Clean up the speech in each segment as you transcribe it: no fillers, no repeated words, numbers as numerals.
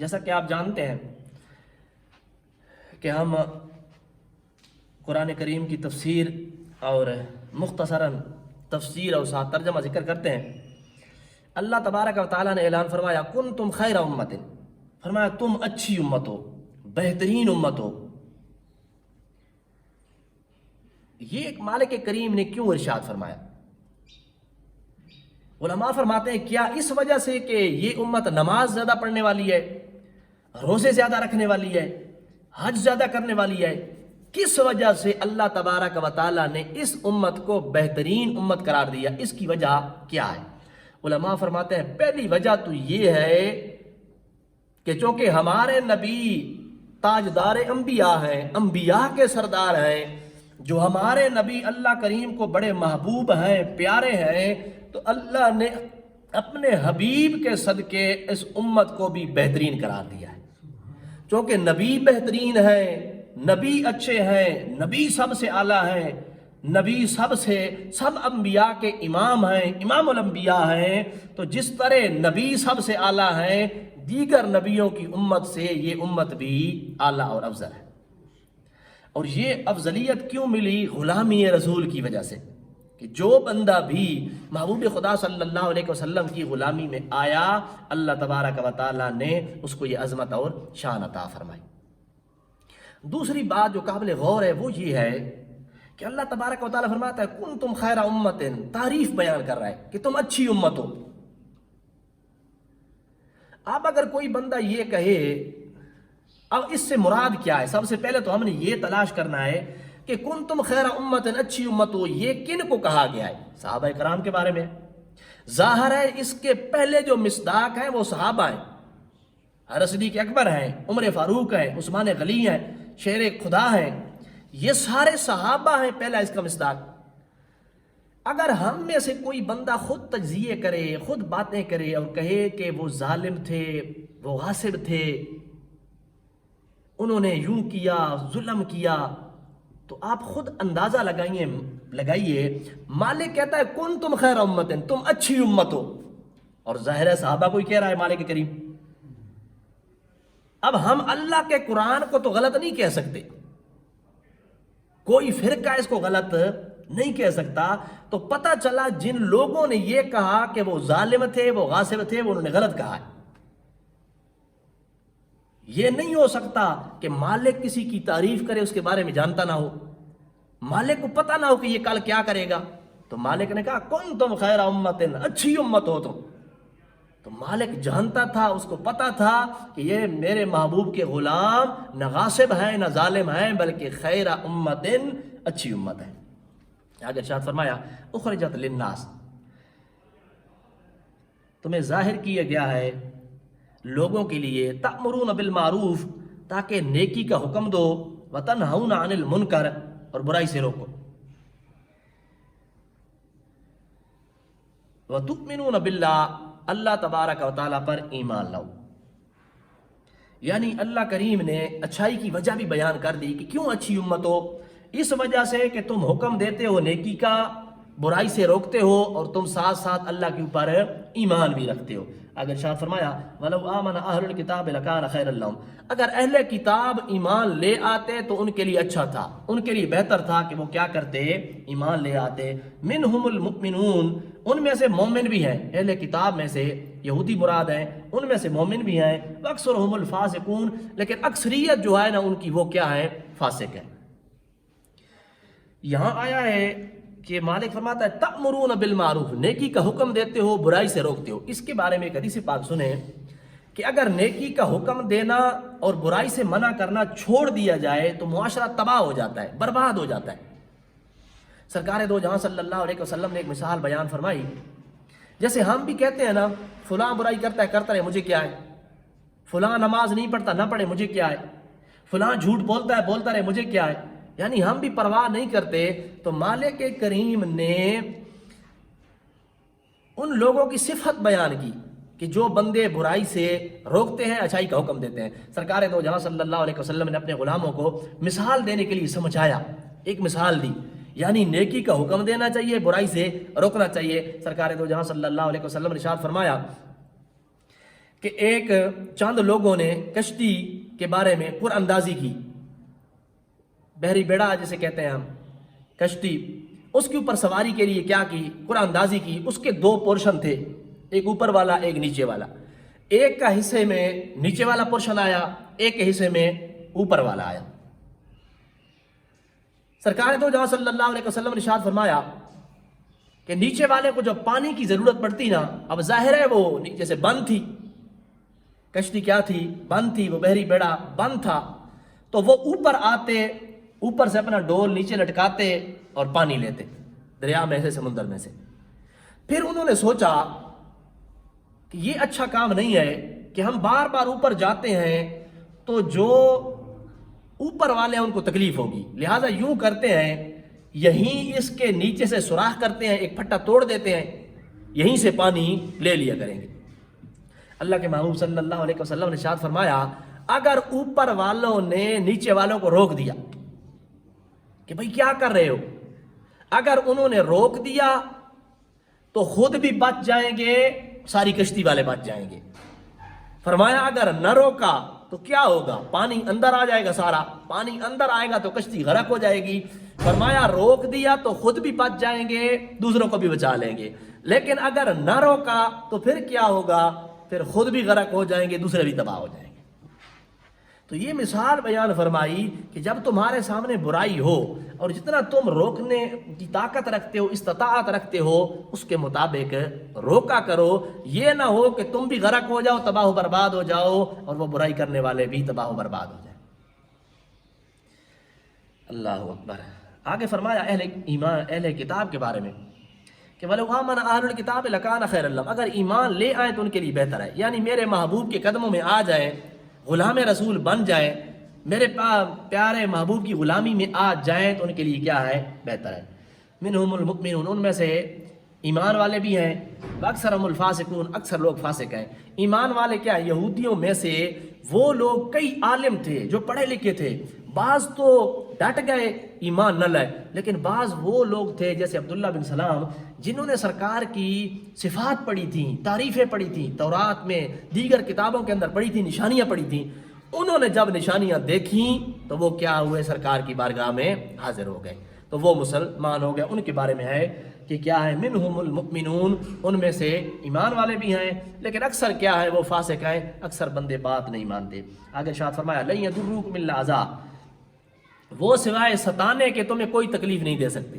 جیسا کہ آپ جانتے ہیں کہ ہم قرآن کریم کی تفسیر اور مختصراً تفسیر اور ساتھ ترجمہ ذکر کرتے ہیں۔ اللہ تبارک و تعالیٰ نے اعلان فرمایا کنتم خیر امت، فرمایا تم اچھی امت ہو، بہترین امت ہو۔ یہ ایک مالک کریم نے کیوں ارشاد فرمایا؟ علماء فرماتے ہیں کیا اس وجہ سے کہ یہ امت نماز زیادہ پڑھنے والی ہے، روزے زیادہ رکھنے والی ہے، حج زیادہ کرنے والی ہے؟ کس وجہ سے اللہ تبارک و تعالیٰ نے اس امت کو بہترین امت قرار دیا؟ اس کی وجہ کیا ہے؟ علماء فرماتے ہیں پہلی وجہ تو یہ ہے کہ چونکہ ہمارے نبی تاجدار انبیاء ہیں، انبیاء کے سردار ہیں، جو ہمارے نبی اللہ کریم کو بڑے محبوب ہیں، پیارے ہیں، تو اللہ نے اپنے حبیب کے صدقے اس امت کو بھی بہترین قرار دیا ہے۔ چونکہ نبی بہترین ہیں، نبی اچھے ہیں، نبی سب سے اعلیٰ ہیں، نبی سب انبیاء کے امام ہیں، امام الانبیاء ہیں، تو جس طرح نبی سب سے اعلیٰ ہیں، دیگر نبیوں کی امت سے یہ امت بھی اعلیٰ اور افضل ہے۔ اور یہ افضلیت کیوں ملی؟ غلامی رسول کی وجہ سے، کہ جو بندہ بھی محبوب خدا صلی اللہ علیہ وسلم کی غلامی میں آیا، اللہ تبارک و تعالیٰ نے اس کو یہ عظمت اور شان عطا فرمائی۔ دوسری بات جو قابل غور ہے وہ یہ ہے کہ اللہ تبارک و تعالیٰ فرماتا ہے کنتم خیر امت، تعریف بیان کر رہا ہے کہ تم اچھی امت ہو۔ اب اگر کوئی بندہ یہ کہے، اب اس سے مراد کیا ہے؟ سب سے پہلے تو ہم نے یہ تلاش کرنا ہے کہ کنتم خیر امت، اچھی امت ہو، یہ کن کو کہا گیا ہے؟ صحابہ کرام کے بارے میں۔ ظاہر ہے اس کے پہلے جو مصداق ہیں وہ صحابہ ہیں، حضرت صدیق اکبر ہیں، عمر فاروق ہیں، عثمان غنی ہیں، شیر خدا ہیں، یہ سارے صحابہ ہیں پہلا اس کا مصداق۔ اگر ہم میں سے کوئی بندہ خود تجزیے کرے، خود باتیں کرے اور کہے کہ وہ ظالم تھے، وہ غاصب تھے، انہوں نے یوں کیا، ظلم کیا، تو آپ خود اندازہ لگائیے۔ مالک کہتا ہے کنتم خیر امت، تم اچھی امت ہو، اور ظاہر ہے صحابہ کو ہی کہہ رہا ہے مالک کریم۔ اب ہم اللہ کے قرآن کو تو غلط نہیں کہہ سکتے، کوئی فرقہ اس کو غلط نہیں کہہ سکتا، تو پتہ چلا جن لوگوں نے یہ کہا کہ وہ ظالم تھے، وہ غاصب تھے، وہ انہوں نے غلط کہا ہے۔ یہ نہیں ہو سکتا کہ مالک کسی کی تعریف کرے، اس کے بارے میں جانتا نہ ہو، مالک کو پتہ نہ ہو کہ یہ کل کیا کرے گا۔ تو مالک نے کہا کنتم خیر امت، اچھی امت ہو تم۔ تو مالک جانتا تھا، اس کو پتا تھا کہ یہ میرے محبوب کے غلام نہ غاصب ہیں نہ ظالم ہیں، بلکہ خیر امت، اچھی امت ہے۔ آگے ارشاد فرمایا اخرجت للناس، تمہیں ظاہر کیا گیا ہے لوگوں کے لیے، تأمرون بالمعروف، تاکہ نیکی کا حکم دو، وتنہون عن المنکر، اور برائی سے روکو، وتؤمنون باللہ، اللہ تبارک و تعالیٰ پر ایمان لاؤ۔ یعنی اللہ کریم نے اچھائی کی وجہ بھی بیان کر دی کہ کیوں اچھی امت ہو، اس وجہ سے کہ تم حکم دیتے ہو نیکی کا، برائی سے روکتے ہو، اور تم ساتھ ساتھ اللہ کے اوپر ایمان بھی رکھتے ہو۔ اگر ارشاد فرمایا وَلَوْ آمَنَ أَهْلُ الْكِتَابِ لَكَانَ خَيْرًا لَهُمْ، اگر اہل کتاب ایمان لے آتے تو ان کے لیے اچھا تھا، ان کے لیے بہتر تھا کہ وہ کیا کرتے؟ ایمان لے آتے۔ مِنْهُمُ الْمُؤْمِنُونَ، ان میں سے مومن بھی ہیں، اہل کتاب میں سے یہودی مراد ہیں، ان میں سے مومن بھی ہیں، وَأَكْثَرُهُمُ الْفَاسِقُونَ، لیکن اکثریت جو ہے نا ان کی وہ کیا ہے؟ فاسق ہے۔ یہاں آیا ہے کہ مالک فرماتا ہے تأمرون بالمعروف، نیکی کا حکم دیتے ہو، برائی سے روکتے ہو۔ اس کے بارے میں ایک حدیث پاک سنیں کہ اگر نیکی کا حکم دینا اور برائی سے منع کرنا چھوڑ دیا جائے تو معاشرہ تباہ ہو جاتا ہے، برباد ہو جاتا ہے۔ سرکار دو جہاں صلی اللہ علیہ وسلم نے ایک مثال بیان فرمائی، جیسے ہم بھی کہتے ہیں نا فلاں برائی کرتا ہے، کرتا رہے، مجھے کیا ہے، فلاں نماز نہیں پڑھتا، نہ پڑھے، مجھے کیا ہے، فلاں جھوٹ بولتا ہے، بولتا رہے، مجھے کیا ہے، یعنی ہم بھی پرواہ نہیں کرتے۔ تو مالک کریم نے ان لوگوں کی صفت بیان کی کہ جو بندے برائی سے روکتے ہیں، اچھائی کا حکم دیتے ہیں۔ سرکار دو جہاں صلی اللہ علیہ وسلم نے اپنے غلاموں کو مثال دینے کے لیے سمجھایا، ایک مثال دی، یعنی نیکی کا حکم دینا چاہیے، برائی سے روکنا چاہیے۔ سرکار دو جہاں صلی اللہ علیہ وسلم نے ارشاد فرمایا کہ ایک چند لوگوں نے کشتی کے بارے میں پر اندازی کی، بحری بیڑا جسے کہتے ہیں ہم، کشتی، اس کے اوپر سواری کے لیے کیا کی، قرآن اندازی کی۔ اس کے دو پورشن تھے، ایک اوپر والا ایک نیچے والا۔ ایک کا حصے میں نیچے والا پورشن آیا، ایک کے حصے میں اوپر والا آیا۔ سرکار دو جہاں صلی اللہ علیہ وسلم نے ارشاد فرمایا کہ نیچے والے کو جب پانی کی ضرورت پڑتی نا، اب ظاہر ہے وہ نیچے سے بند تھی، کشتی کیا تھی، بند تھی، وہ بحری بیڑا بند تھا، تو وہ اوپر آتے، اوپر سے اپنا ڈول نیچے لٹکاتے اور پانی لیتے دریا میں سے، سمندر میں سے۔ پھر انہوں نے سوچا کہ یہ اچھا کام نہیں ہے کہ ہم بار بار اوپر جاتے ہیں تو جو اوپر والے ہیں ان کو تکلیف ہوگی، لہٰذا یوں کرتے ہیں، یہیں اس کے نیچے سے سوراخ کرتے ہیں، ایک پھٹا توڑ دیتے ہیں، یہیں سے پانی لے لیا کریں گے۔ اللہ کے محبوب صلی اللہ علیہ وسلم نے ارشاد فرمایا اگر اوپر والوں نے نیچے والوں کو روک دیا کہ بھئی کیا کر رہے ہو، اگر انہوں نے روک دیا تو خود بھی بچ جائیں گے، ساری کشتی والے بچ جائیں گے۔ فرمایا اگر نہ روکا تو کیا ہوگا، پانی اندر آ جائے گا، سارا پانی اندر آئے گا تو کشتی غرق ہو جائے گی۔ فرمایا روک دیا تو خود بھی بچ جائیں گے، دوسروں کو بھی بچا لیں گے، لیکن اگر نہ روکا تو پھر کیا ہوگا، پھر خود بھی غرق ہو جائیں گے، دوسرے بھی تباہ ہو جائیں گے۔ تو یہ مثال بیان فرمائی کہ جب تمہارے سامنے برائی ہو اور جتنا تم روکنے کی طاقت رکھتے ہو، استطاعت رکھتے ہو، اس کے مطابق روکا کرو، یہ نہ ہو کہ تم بھی غرق ہو جاؤ، تباہ و برباد ہو جاؤ، اور وہ برائی کرنے والے بھی تباہ و برباد ہو جائیں۔ اللہ اکبر۔ آگے فرمایا اہل ایمان، اہل کتاب کے بارے میں کہ وَلَوْ آمَنَ أَهْلُ الْكِتَابِ لَكَانَ خَيْرًا لَهُمْ، اگر ایمان لے آئیں تو ان کے لیے بہتر ہے، یعنی میرے محبوب کے قدموں میں آ جائیں، غلام رسول بن جائیں، میرے پیارے محبوب کی غلامی میں آ جائیں تو ان کے لیے کیا ہے، بہتر ہے۔ منہم المؤمنون، ان میں سے ایمان والے بھی ہیں، اکثرهم الفاسقون، اکثر لوگ فاسق ہیں۔ ایمان والے کیا، یہودیوں میں سے وہ لوگ کئی عالم تھے جو پڑھے لکھے تھے، بعض تو ڈٹ گئے ایمان نہ لائے، لیکن بعض وہ لوگ تھے جیسے عبداللہ بن سلام جنہوں نے سرکار کی صفات پڑھی تھیں، تعریفیں پڑھی تھیں، تورات میں دیگر کتابوں کے اندر پڑھی تھیں، نشانیاں پڑھی تھیں۔ انہوں نے جب نشانیاں دیکھیں تو وہ کیا ہوئے، سرکار کی بارگاہ میں حاضر ہو گئے، تو وہ مسلمان ہو گئے۔ ان کے بارے میں ہے کہ کیا ہے، منہم المؤمنون، ان میں سے ایمان والے بھی ہیں، لیکن اکثر کیا ہے، وہ فاسق ہیں، اکثر بندے بات نہیں مانتے۔ آگے ارشاد فرمایا لن یضروکم الا اذى، وہ سوائے ستانے کے تمہیں کوئی تکلیف نہیں دے سکتے۔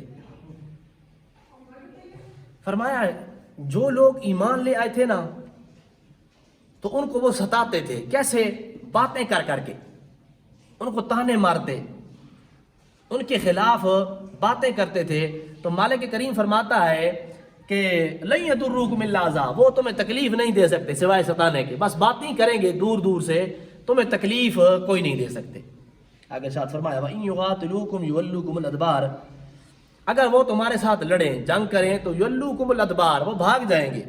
فرمایا جو لوگ ایمان لے آئے تھے نا تو ان کو وہ ستاتے تھے، کیسے، باتیں کر کر کے، ان کو تانے مارتے، ان کے خلاف باتیں کرتے تھے۔ تو مالک کریم فرماتا ہے کہ لن یضروکم الا اذى، وہ تمہیں تکلیف نہیں دے سکتے سوائے ستانے کے، بس باتیں کریں گے دور دور سے، تمہیں تکلیف کوئی نہیں دے سکتے۔ آگے ارشاد فرمایا وَإِن يُقَاتِلُوكُمْ يُوَلُّوكُمُ الْأَدْبَارَ، اگر وہ تمہارے ساتھ لڑیں، جنگ کریں تو يُوَلُّوكُمُ الْأَدْبَارَ، وہ بھاگ جائیں گے،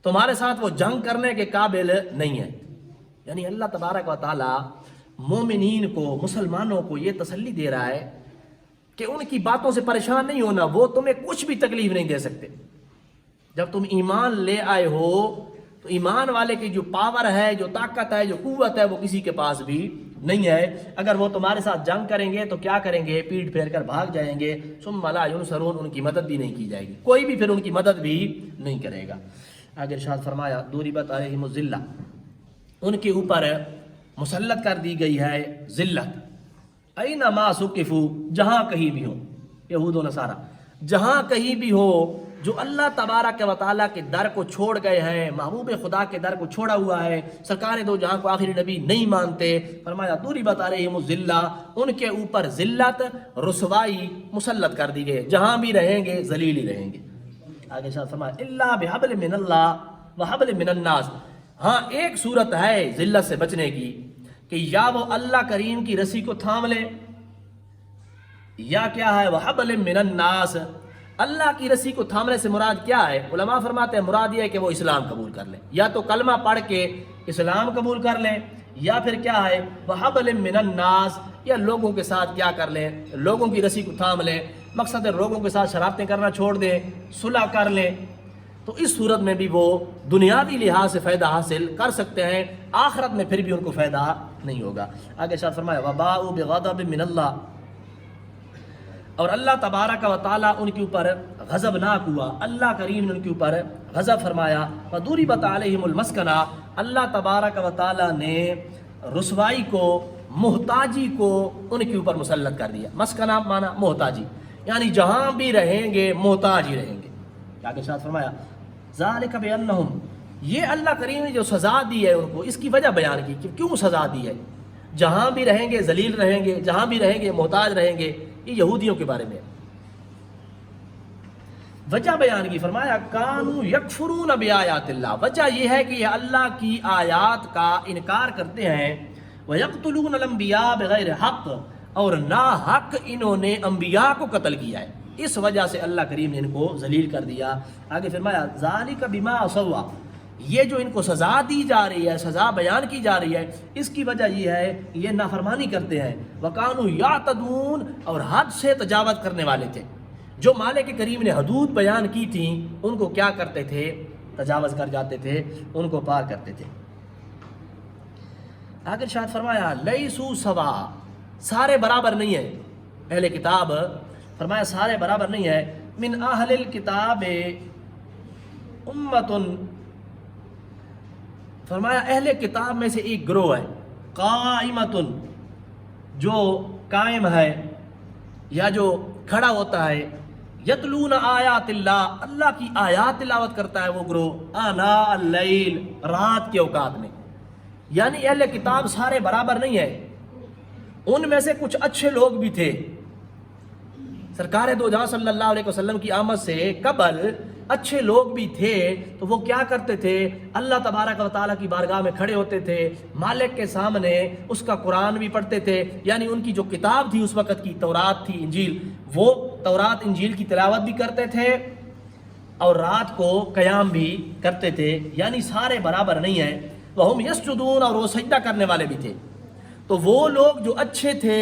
تمہارے ساتھ وہ جنگ کرنے کے قابل نہیں ہے۔ یعنی اللہ تبارک و تعالی مومنین کو، مسلمانوں کو یہ تسلی دے رہا ہے کہ ان کی باتوں سے پریشان نہیں ہونا، وہ تمہیں کچھ بھی تکلیف نہیں دے سکتے۔ جب تم ایمان لے آئے ہو تو ایمان والے کی جو پاور ہے، جو طاقت ہے، جو قوت ہے، وہ کسی کے پاس بھی نہیں ہے۔ اگر وہ تمہارے ساتھ جنگ کریں گے تو کیا کریں گے، پیٹ پھیر کر بھاگ جائیں گے، ثم لا ینصرون، ان کی مدد بھی نہیں کی جائے گی، کوئی بھی پھر ان کی مدد بھی نہیں کرے گا۔ آگے ارشاد فرمایا ضربت علیہم الذلہ، ان کے اوپر مسلط کر دی گئی ہے ذلت، اینما ثقفوا، جہاں کہیں بھی ہو، یہود و نصارہ جہاں کہیں بھی ہو، جو اللہ تبارک و تعالیٰ کے در کو چھوڑ گئے ہیں، محبوب خدا کے در کو چھوڑا ہوا ہے، سرکار دو جہاں کو آخری نبی نہیں مانتے، فرمایا ضربت علیہم الذلہ، ان کے اوپر ذلت، رسوائی مسلط کر دی گئی، جہاں بھی رہیں گے ذلیل ہی رہیں گے۔ آگے شاہ فرمایا الا بحبل من اللہ وحبل من الناس، ہاں ایک صورت ہے ذلت سے بچنے کی کہ یا وہ اللہ کریم کی رسی کو تھام لے، یا کیا ہے وحبل من الناس، اللہ کی رسی کو تھامنے سے مراد کیا ہے؟ علماء فرماتے ہیں مراد یہ ہے کہ وہ اسلام قبول کر لیں، یا تو کلمہ پڑھ کے اسلام قبول کر لیں، یا پھر کیا ہے وحبل من الناس، یا لوگوں کے ساتھ کیا کر لیں، لوگوں کی رسی کو تھام لیں، مقصد ہے لوگوں کے ساتھ شرارتیں کرنا چھوڑ دیں، صلح کر لیں۔ تو اس صورت میں بھی وہ دنیاوی لحاظ سے فائدہ حاصل کر سکتے ہیں، آخرت میں پھر بھی ان کو فائدہ نہیں ہوگا۔ آگے ارشاد فرمایا وَبَاءُوا بِغَضَبٍ مِّنَ اللَّهِ، اور اللہ تبارک و تعالیٰ ان کے اوپر غضبناک ہوا، اللہ کریم نے ان کے اوپر غضب فرمایا۔ وَضُرِبَتْ عَلَيْهِمُ الْمَسْكَنَةُ، اللہ تبارک و تعالیٰ نے رسوائی کو، محتاجی کو ان کے اوپر مسلط کر دیا۔ مسکنہ مانا محتاجی، یعنی جہاں بھی رہیں گے محتاج ہی رہیں گے۔ آگے ارشاد فرمایا ذَلِكَ بِأَنَّهُمْ، یہ اللہ کریم نے جو سزا دی ہے ان کو، اس کی وجہ بیان کی کہ کیوں سزا دی ہے۔ جہاں بھی رہیں گے ذلیل رہیں گے، جہاں بھی رہیں گے محتاج رہیں گے، یہ یہودیوں کے بارے میں وجہ بیان کی۔ فرمایا کانوا یکفرون بآیات اللہ، وجہ یہ ہے کہ یہ اللہ کی آیات کا انکار کرتے ہیں۔ ویقتلون الانبیاء بغیر حق، اور نا حق انہوں نے انبیاء کو قتل کیا ہے، اس وجہ سے اللہ کریم نے ان کو ذلیل کر دیا۔ آگے فرمایا ذالک بما عصوا، یہ جو ان کو سزا دی جا رہی ہے، سزا بیان کی جا رہی ہے، اس کی وجہ یہ ہے کہ یہ نافرمانی کرتے ہیں۔ وکانوا یعتدون، اور حد سے تجاوز کرنے والے تھے۔ جو مالک کریم نے حدود بیان کی تھیں ان کو کیا کرتے تھے؟ تجاوز کر جاتے تھے، ان کو پار کرتے تھے۔ آگے ارشاد فرمایا لیسوا سوا، سارے برابر نہیں ہیں اہل کتاب، فرمایا سارے برابر نہیں ہے۔ من اہل الکتاب امۃ، فرمایا اہل کتاب میں سے ایک گروہ ہے، قائمۃ، جو قائم ہے یا جو کھڑا ہوتا ہے، یتلون آیات اللہ، اللہ کی آیات تلاوت کرتا ہے وہ گروہ، آناء اللیل، رات کے اوقات میں۔ یعنی اہل کتاب سارے برابر نہیں ہے، ان میں سے کچھ اچھے لوگ بھی تھے۔ سرکار دو جہاں صلی اللہ علیہ وسلم کی آمد سے قبل اچھے لوگ بھی تھے، تو وہ کیا کرتے تھے؟ اللہ تبارک و تعالیٰ کی بارگاہ میں کھڑے ہوتے تھے، مالک کے سامنے اس کا قرآن بھی پڑھتے تھے، یعنی ان کی جو کتاب تھی اس وقت کی، تورات تھی، انجیل، وہ تورات انجیل کی تلاوت بھی کرتے تھے اور رات کو قیام بھی کرتے تھے، یعنی سارے برابر نہیں ہیں۔ وَهُمْ يَسْجُدُونَ، اور وہ سجدہ کرنے والے بھی تھے۔ تو وہ لوگ جو اچھے تھے،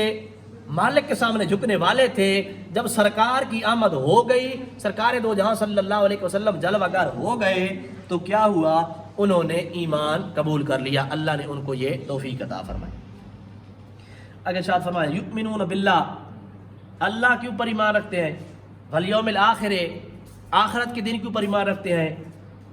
مالک کے سامنے جھکنے والے تھے، جب سرکار کی آمد ہو گئی، سرکار دو جہاں صلی اللہ علیہ وسلم جلوہ گر ہو گئے، تو کیا ہوا؟ انہوں نے ایمان قبول کر لیا، اللہ نے ان کو یہ توفیق عطا فرمائی۔ اگر ارشاد فرمایا یؤمنون باللہ، اللہ کے اوپر ایمان رکھتے ہیں، والیوم الآخر، آخرت کے دن کے اوپر ایمان رکھتے ہیں،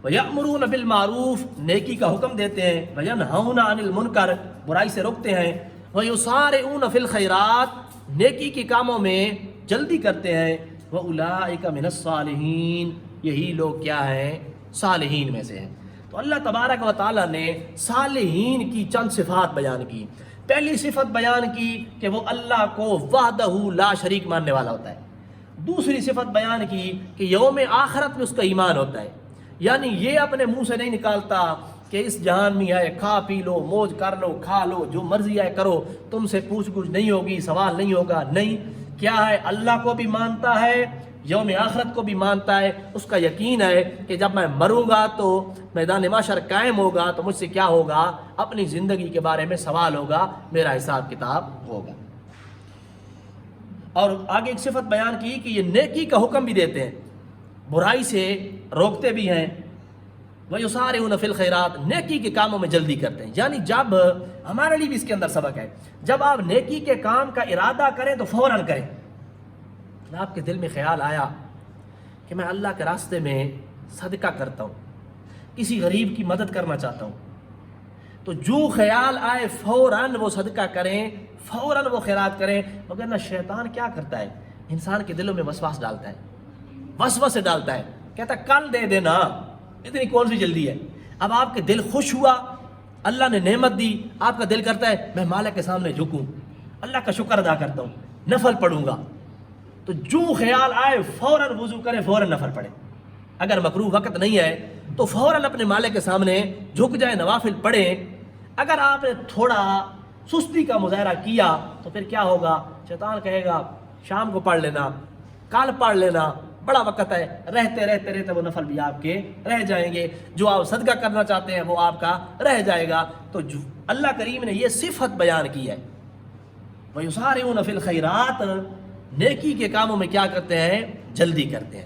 وَيَأْمُرُونَ بِالْمَعْرُوفِ، نیکی کا حکم دیتے ہیں، وَيَنْهَوْنَ عَنِ الْمُنْكَرِ، برائی سے روکتے ہیں، وَيُسَارِعُونَ فِي الْخَيْرَاتِ، نیکی کے کاموں میں جلدی کرتے ہیں، وَأُولَٰئِكَ مِنَ الصَّالِحِينَ، یہی لوگ کیا ہیں؟ صالحین میں سے ہیں۔ تو اللہ تبارک و تعالیٰ نے صالحین کی چند صفات بیان کی۔ پہلی صفت بیان کی کہ وہ اللہ کو وحدہ لا شریک ماننے والا ہوتا ہے۔ دوسری صفت بیان کی کہ یوم آخرت میں اس کا ایمان ہوتا ہے، یعنی یہ اپنے منہ سے نہیں نکالتا کہ اس جہان میں ہے، کھا پی لو، موج کر لو، کھا لو، جو مرضی ہے کرو، تم سے پوچھ گچھ نہیں ہوگی، سوال نہیں ہوگا، نہیں، کیا ہے؟ اللہ کو بھی مانتا ہے، یوم آخرت کو بھی مانتا ہے، اس کا یقین ہے کہ جب میں مروں گا تو میدان محشر قائم ہوگا تو مجھ سے کیا ہوگا؟ اپنی زندگی کے بارے میں سوال ہوگا، میرا حساب کتاب ہوگا۔ اور آگے ایک صفت بیان کی کہ یہ نیکی کا حکم بھی دیتے ہیں، برائی سے روکتے بھی ہیں، وَيُسَارِعُونَ فِي الْخَيْرَاتِ، نیکی کے کاموں میں جلدی کرتے ہیں۔ یعنی جب ہمارے لیے بھی اس کے اندر سبق ہے، جب آپ نیکی کے کام کا ارادہ کریں تو فوراً کریں۔ آپ کے دل میں خیال آیا کہ میں اللہ کے راستے میں صدقہ کرتا ہوں، کسی غریب کی مدد کرنا چاہتا ہوں، تو جو خیال آئے فوراً وہ صدقہ کریں، فوراً وہ خیرات کریں، مگر نہ شیطان کیا کرتا ہے؟ انسان کے دلوں میں وسواس ڈالتا ہے، وسوسے ڈالتا ہے، کہتا ہے کل دے دینا، اتنی کون سی جلدی ہے؟ اب آپ کے دل خوش ہوا، اللہ نے نعمت دی، آپ کا دل کرتا ہے میں مالک کے سامنے جھکوں، اللہ کا شکر ادا کرتا ہوں، نفل پڑھوں گا، تو جو خیال آئے فوراً وضو کریں، فوراً نفل پڑھیں۔ اگر مکروہ وقت نہیں ہے تو فوراً اپنے مالک کے سامنے جھک جائیں، نوافل پڑھیں۔ اگر آپ نے تھوڑا سستی کا مظاہرہ کیا تو پھر کیا ہوگا؟ شیطان کہے گا شام کو پڑھ لینا، کل پڑھ لینا، بڑا وقت ہے، رہتے رہتے رہتے وہ نفل بھی آپ کے رہ جائیں گے، جو آپ صدقہ کرنا چاہتے ہیں وہ آپ کا رہ جائے گا۔ تو اللہ کریم نے یہ صفت بیان کی ہے، وَيُسَارِعُونَ فِي الْخَيْرَاتِ، نیکی کے کاموں میں کیا کرتے ہیں؟ جلدی کرتے ہیں۔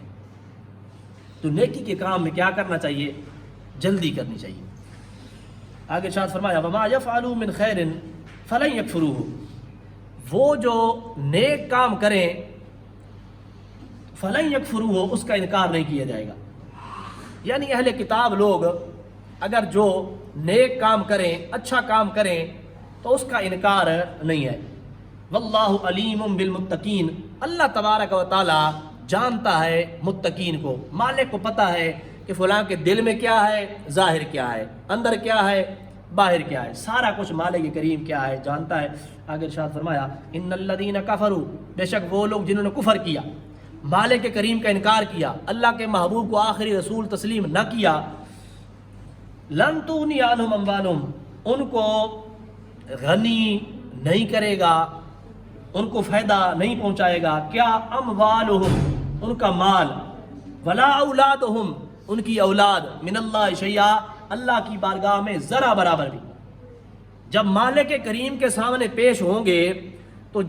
تو نیکی کے کام میں کیا کرنا چاہیے؟ جلدی کرنی چاہیے۔ آگے ارشاد فرمایا وما یفعلوا من خیر فلن یکفروہ، وہ جو نیک کام کریں فلن یکفروہ، اس کا انکار نہیں کیا جائے گا۔ یعنی اہل کتاب لوگ اگر جو نیک کام کریں، اچھا کام کریں تو اس کا انکار نہیں ہے۔ واللہ علیم بالمتقین، اللہ تبارک و تعالی جانتا ہے متقین کو، مالک کو پتہ ہے کہ فلاں کے دل میں کیا ہے، ظاہر کیا ہے، اندر کیا ہے، باہر کیا ہے، سارا کچھ مالک کریم کیا ہے جانتا ہے۔ آگے ارشاد فرمایا ان الذین کفروا، بے شک وہ لوگ جنہوں نے کفر کیا، مالک کریم کا انکار کیا، اللہ کے محبوب کو آخری رسول تسلیم نہ کیا، لن تغنی عنہم اموالہم، ان کو غنی نہیں کرے گا، ان کو فائدہ نہیں پہنچائے گا کیا، اموالہم، ان کا مال، ولا اولادہم، ان کی اولاد، من اللہ شیئا، اللہ کی بارگاہ میں ذرا برابر بھی۔ جب مالک کریم کے سامنے پیش ہوں گے تو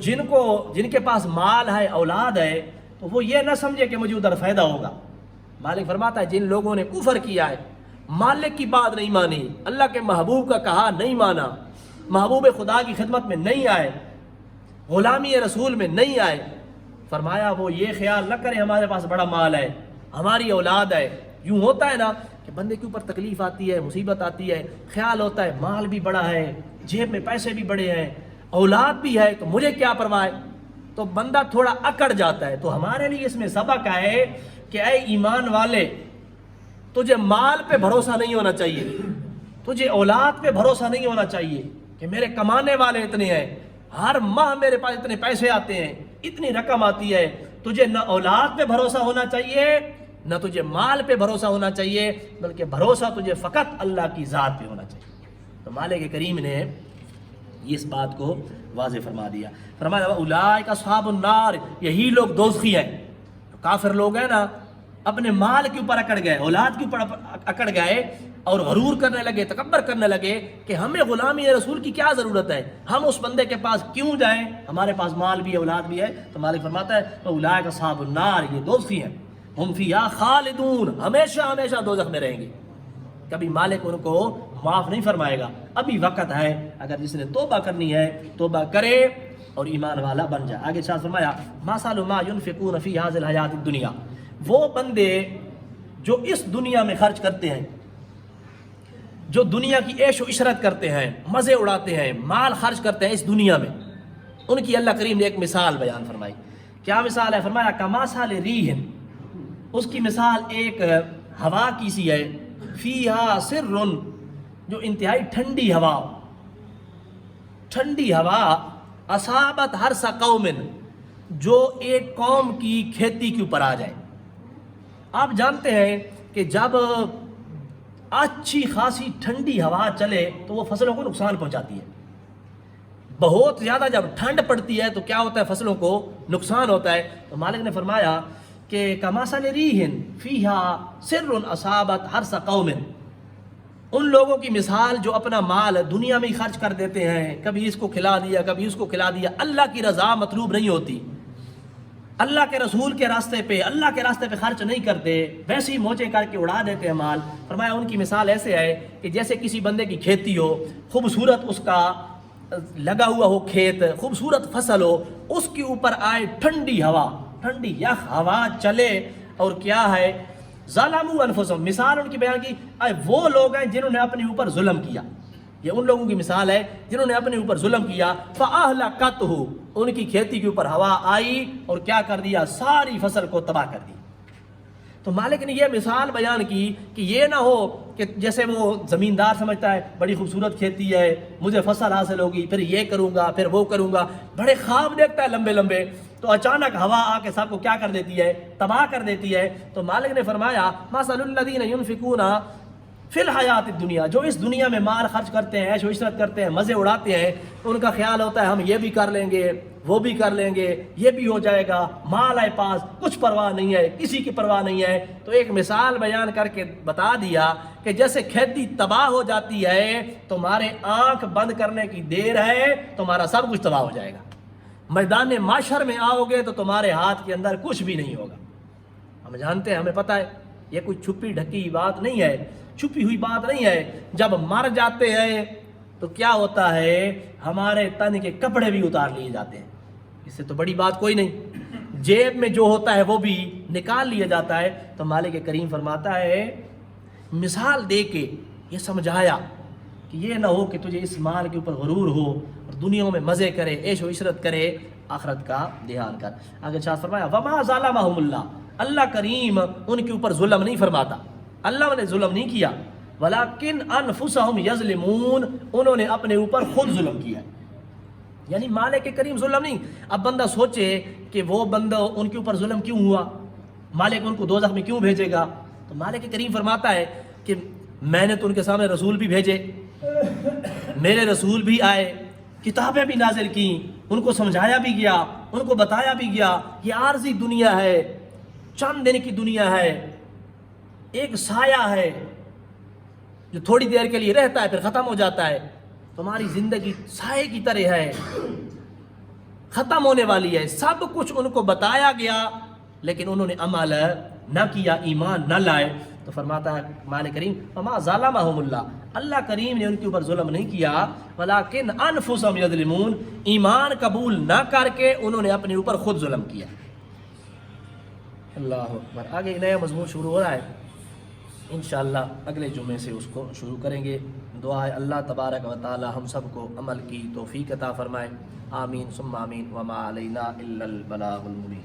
جن کے پاس مال ہے، اولاد ہے، تو وہ یہ نہ سمجھے کہ مجھے ادھر فائدہ ہوگا۔ مالک فرماتا ہے جن لوگوں نے کفر کیا ہے، مالک کی بات نہیں مانی، اللہ کے محبوب کا کہا نہیں مانا، محبوب خدا کی خدمت میں نہیں آئے، غلامی رسول میں نہیں آئے، فرمایا وہ یہ خیال نہ کرے ہمارے پاس بڑا مال ہے، ہماری اولاد ہے۔ یوں ہوتا ہے نا کہ بندے کے اوپر تکلیف آتی ہے، مصیبت آتی ہے، خیال ہوتا ہے مال بھی بڑا ہے، جیب میں پیسے بھی بڑے ہیں، اولاد بھی ہے، تو مجھے کیا پرواہ ہے، تو بندہ تھوڑا اکڑ جاتا ہے۔ تو ہمارے لیے اس میں سبق ہے کہ اے ایمان والے، تجھے مال پہ بھروسہ نہیں ہونا چاہیے، تجھے اولاد پہ بھروسہ نہیں ہونا چاہیے کہ میرے کمانے والے اتنے ہیں، ہر ماہ میرے پاس اتنے پیسے آتے ہیں، اتنی رقم آتی ہے۔ تجھے نہ اولاد پہ بھروسہ ہونا چاہیے، نہ تجھے مال پہ بھروسہ ہونا چاہیے، بلکہ بھروسہ تجھے فقط اللہ کی ذات پہ ہونا چاہیے۔ تو مالک کریم نے اس بات کو واضح فرما دیا، فرمایا اولئک اصحاب النار، یہی لوگ دوزخی ہیں۔ کافر لوگ ہیں نا، اپنے مال کے اوپر اکڑ گئے، اولاد کے اوپر اکڑ گئے اور غرور کرنے لگے، تکبر کرنے لگے کہ ہمیں غلامی رسول کی کیا ضرورت ہے، ہم اس بندے کے پاس کیوں جائیں، ہمارے پاس مال بھی ہے، اولاد بھی ہے۔ تو مالک فرماتا ہے اولئک اصحاب النار، یہ دوزخی ہیں، ہم فیہا خالدون، ہمیشہ ہمیشہ دوزخ میں رہیں گے، کبھی مالک ان کو معاف نہیں فرمائے گا۔ ابھی وقت ہے، اگر جس نے توبہ کرنی ہے توبہ کرے اور ایمان والا بن جائے۔ آگے ارشاد فرمایا مثل ما ينفقون فی هذه الحیات الدنیا، وہ بندے جو اس دنیا میں خرچ کرتے ہیں، جو دنیا کی عیش و عشرت کرتے ہیں، مزے اڑاتے ہیں، مال خرچ کرتے ہیں اس دنیا میں، ان کی اللہ کریم نے ایک مثال بیان فرمائی۔ کیا مثال ہے؟ فرمایا کمثل ریح، اس کی مثال ایک ہوا کی سی ہے، فیہا سر، جو انتہائی ٹھنڈی ہوا، ٹھنڈی ہوا، اصابت حرث قوم، جو ایک قوم کی کھیتی کے اوپر آ جائے۔ آپ جانتے ہیں کہ جب اچھی خاصی ٹھنڈی ہوا چلے تو وہ فصلوں کو نقصان پہنچاتی ہے۔ بہت زیادہ جب ٹھنڈ پڑتی ہے تو کیا ہوتا ہے، فصلوں کو نقصان ہوتا ہے۔ تو مالک نے فرمایا کہ کمثل ریح فیہا سر اصابت حرث قوم، ان لوگوں کی مثال جو اپنا مال دنیا میں ہی خرچ کر دیتے ہیں، کبھی اس کو کھلا دیا، کبھی اس کو کھلا دیا، اللہ کی رضا مطلوب نہیں ہوتی، اللہ کے رسول کے راستے پہ، اللہ کے راستے پہ خرچ نہیں کرتے، ویسے ہی موجے کر کے اڑا دیتے ہیں مال۔ فرمایا ان کی مثال ایسے ہے کہ جیسے کسی بندے کی کھیتی ہو، خوبصورت اس کا لگا ہوا ہو کھیت، خوبصورت فصل ہو، اس کے اوپر آئے ٹھنڈی ہوا، ٹھنڈی یخ ہوا چلے، اور کیا ہے، ظلموا انفسهم، مثال ان کی بیان کی، وہ لوگ ہیں جنہوں نے اپنے اوپر ظلم کیا، یہ ان لوگوں کی مثال ہے جنہوں نے اپنے اوپر ظلم کیا، فاہلکتہ، ان کی کھیتی کے اوپر ہوا آئی اور کیا کر دیا، ساری فصل کو تباہ کر دی۔ تو مالک نے یہ مثال بیان کی کہ یہ نہ ہو کہ جیسے وہ زمیندار سمجھتا ہے بڑی خوبصورت کھیتی ہے، مجھے فصل حاصل ہوگی، پھر یہ کروں گا، پھر وہ کروں گا، بڑے خواب دیکھتا ہے لمبے لمبے، تو اچانک ہوا آ کے سب کو کیا کر دیتی ہے، تباہ کر دیتی ہے۔ تو مالک نے فرمایا مثل الذین ينفقون فی الحیات الدنیا، جو اس دنیا میں مال خرچ کرتے ہیں، عیش و عشرت کرتے ہیں، مزے اڑاتے ہیں، ان کا خیال ہوتا ہے ہم یہ بھی کر لیں گے، وہ بھی کر لیں گے، یہ بھی ہو جائے گا، مال ہے پاس، کچھ پرواہ نہیں ہے، کسی کی پرواہ نہیں ہے۔ تو ایک مثال بیان کر کے بتا دیا کہ جیسے کھیتی تباہ ہو جاتی ہے، تمہارے آنکھ بند کرنے کی دیر ہے، تمہارا سب کچھ تباہ ہو جائے گا، میدان معاشر میں آؤ گے تو تمہارے ہاتھ کے اندر کچھ بھی نہیں ہوگا۔ ہم جانتے ہیں، ہمیں پتہ ہے یہ کوئی چھپی ڈھکی بات نہیں ہے، چھپی ہوئی بات نہیں ہے۔ جب مر جاتے ہیں تو کیا ہوتا ہے، ہمارے تن کے کپڑے بھی اتار لیے جاتے ہیں، اس سے تو بڑی بات کوئی نہیں، جیب میں جو ہوتا ہے وہ بھی نکال لیا جاتا ہے۔ تو مالک کریم فرماتا ہے، مثال دے کے یہ سمجھایا کہ یہ نہ ہو کہ تجھے اس مال کے اوپر غرور ہو اور دنیا میں مزے کرے، عیش و عشرت کرے، آخرت کا دھیان کر۔ آگے شاہ فرمایا وما ظلمہم اللہ، اللہ کریم ان کے اوپر ظلم نہیں فرماتا، اللہ نے ظلم نہیں کیا، ولیکن انفسہم یظلمون، انہوں نے اپنے اوپر خود ظلم کیا، یعنی مالک کریم ظلم نہیں۔ اب بندہ سوچے کہ وہ بندہ ان کے اوپر ظلم کیوں ہوا، مالک ان کو دوزخ میں کیوں بھیجے گا؟ تو مالک کریم فرماتا ہے کہ میں نے تو ان کے سامنے رسول بھی بھیجے، میرے رسول بھی آئے، کتابیں بھی نازل کی، ان کو سمجھایا بھی گیا، ان کو بتایا بھی گیا یہ عارضی دنیا ہے، چند دن کی دنیا ہے، ایک سایہ ہے جو تھوڑی دیر کے لیے رہتا ہے پھر ختم ہو جاتا ہے، تمہاری زندگی سائے کی طرح ہے، ختم ہونے والی ہے۔ سب کچھ ان کو بتایا گیا لیکن انہوں نے عمل نہ کیا، ایمان نہ لائے۔ تو فرماتا ہے مالک کریم فما ظلمہم اللہ، اللہ کریم نے ان کے اوپر ظلم نہیں کیا، ولیکن انفسہم یظلمون، ایمان قبول نہ کر کے انہوں نے اپنے اوپر خود ظلم کیا۔ اللہ اکبر۔ آگے نیا مضمون شروع ہو رہا ہے، انشاءاللہ اگلے جمعے سے اس کو شروع کریں گے۔ دعا ہے اللہ تبارک و تعالی ہم سب کو عمل کی توفیق عطا فرمائے، آمین ثم آمین، وما علینا الا البلاغ المبین۔